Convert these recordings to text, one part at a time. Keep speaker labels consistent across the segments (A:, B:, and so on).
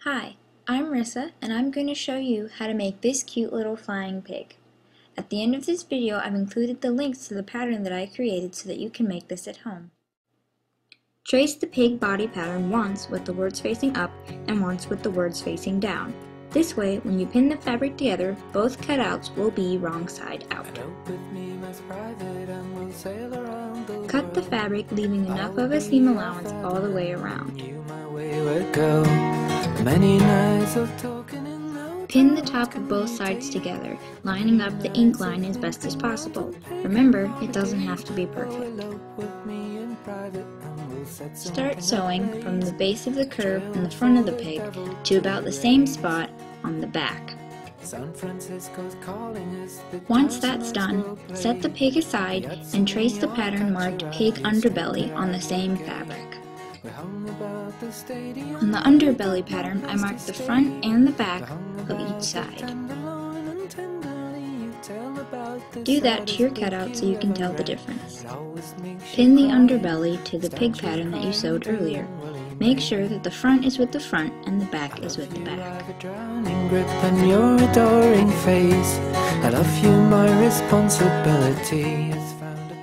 A: Hi, I'm Erissa, and I'm going to show you how to make this cute little flying pig. At the end of this video, I've included the links to the pattern that I created so that you can make this at home. Trace the pig body pattern once with the words facing up and once with the words facing down. This way, when you pin the fabric together, both cutouts will be wrong side out. Cut the fabric, leaving enough of a seam allowance all the way around. Pin the top of both sides together, lining up the ink line as best as possible. Remember, it doesn't have to be perfect. Start sewing from the base of the curve in the front of the pig to about the same spot on the back. Once that's done, set the pig aside and trace the pattern marked pig underbelly on the same fabric. On the underbelly pattern, I marked the front and the back of each side. Do that to your cutout so you can tell the difference. Pin the underbelly to the pig pattern that you sewed earlier. Make sure that the front is with the front and the back is with the back.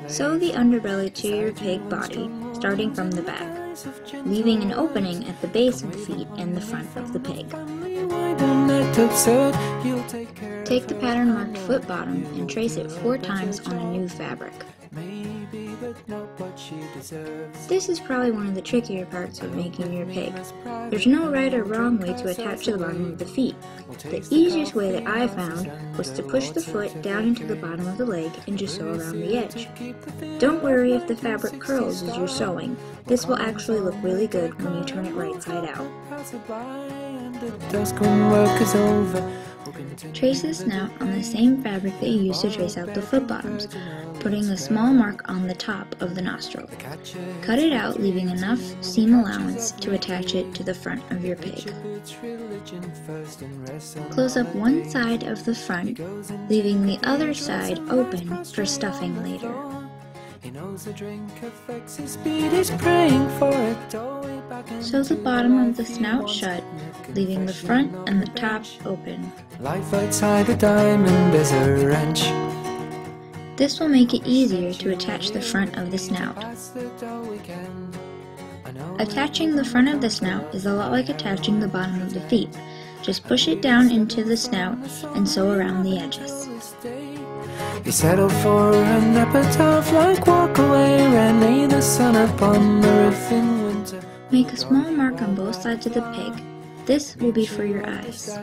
A: Sew the underbelly to your pig body, starting from the back, leaving an opening at the base of the feet and the front of the pig. Take the pattern marked foot bottom and trace it 4 times on a new fabric. This is probably one of the trickier parts of making your pig. There's no right or wrong way to attach to the bottom of the feet. The easiest way that I found was to push the foot down into the bottom of the leg and just sew around the edge. Don't worry if the fabric curls as you're sewing. This will actually look really good when you turn it right side out. Trace the snout on the same fabric that you used to trace out the foot bottoms, putting a small mark on the top of the nostril. Cut it out, leaving enough seam allowance to attach it to the front of your pig. Close up one side of the front, leaving the other side open for stuffing later. Sew the bottom of the snout shut, leaving the front and the top open. Life outside a diamond is a wrench. This will make it easier to attach the front of the snout. Attaching the front of the snout is a lot like attaching the bottom of the feet. Just push it down into the snout and sew around the edges. You settle for an epitaph like walk away, ran lay the sun upon the roof in winter. Make a small mark on both sides of the pig. This will be for your eyes.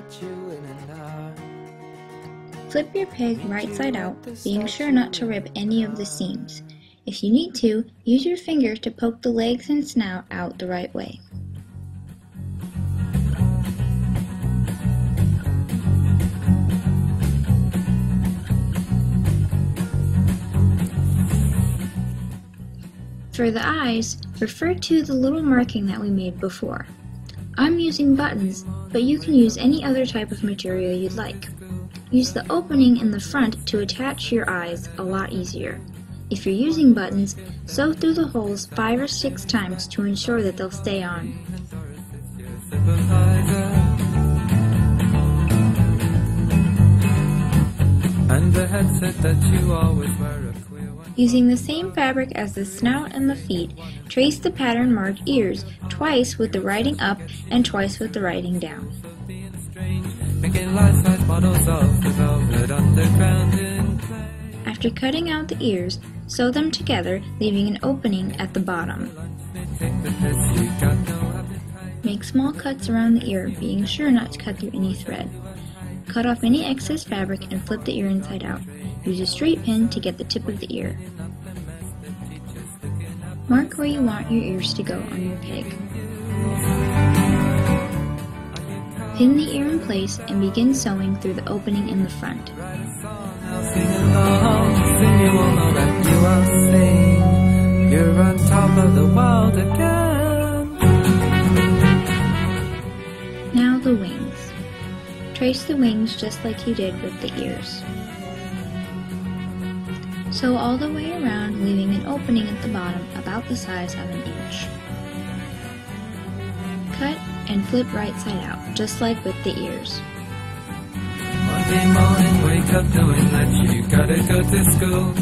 A: Flip your pig right side out, being sure not to rip any of the seams. If you need to, use your finger to poke the legs and snout out the right way. For the eyes, refer to the little marking that we made before. I'm using buttons, but you can use any other type of material you'd like. Use the opening in the front to attach your eyes a lot easier. If you're using buttons, sew through the holes 5 or 6 times to ensure that they'll stay on. And the headset that you always wear. Using the same fabric as the snout and the feet, trace the pattern marked ears twice with the writing up and twice with the writing down. After cutting out the ears, sew them together, leaving an opening at the bottom. Make small cuts around the ear, being sure not to cut through any thread. Cut off any excess fabric and flip the ear inside out. Use a straight pin to get the tip of the ear. Mark where you want your ears to go on your pig. Pin the ear in place and begin sewing through the opening in the front. You're on top of the world again. Now the wings. Trace the wings just like you did with the ears. Sew all the way around, leaving an opening at the bottom about the size of an inch. Cut and flip right side out, just like with the ears.
B: Monday morning, wake up knowing that you gotta go to school.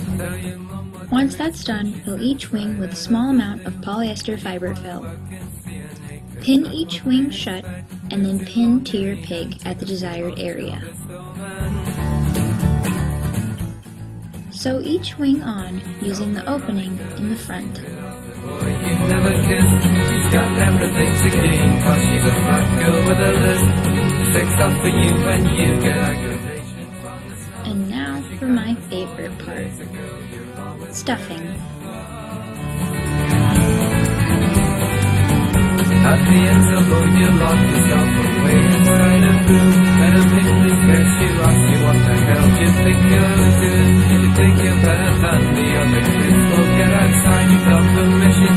A: Once that's done, fill each wing with a small amount of polyester fiberfill. Pin each wing shut and then pin to your pig at the desired area. Sew each wing on using the opening in the front. And now for my favorite part, stuffing.
B: At the end of all, you lock yourself away inside a room, and a mystic gets you ask you what the hell you think you're doing. You think you're better than the other kids. Well, get outside, you got permission.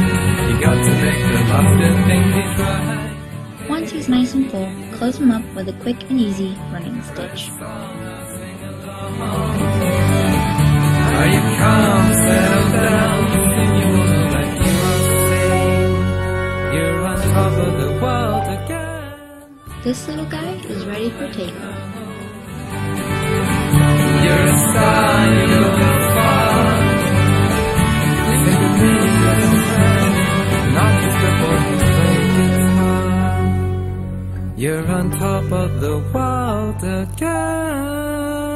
B: You got to make them laugh and think it's right.
A: Once he's nice and full, close him up with a quick and easy running stitch.
B: Are you calm, settle down, continual like you must say. You're on top of the world again.
A: This little guy is ready for takeoff.
B: You're a star, you're going far. Living a million friends, not just a boy who's playing guitar. You're on top of the world again.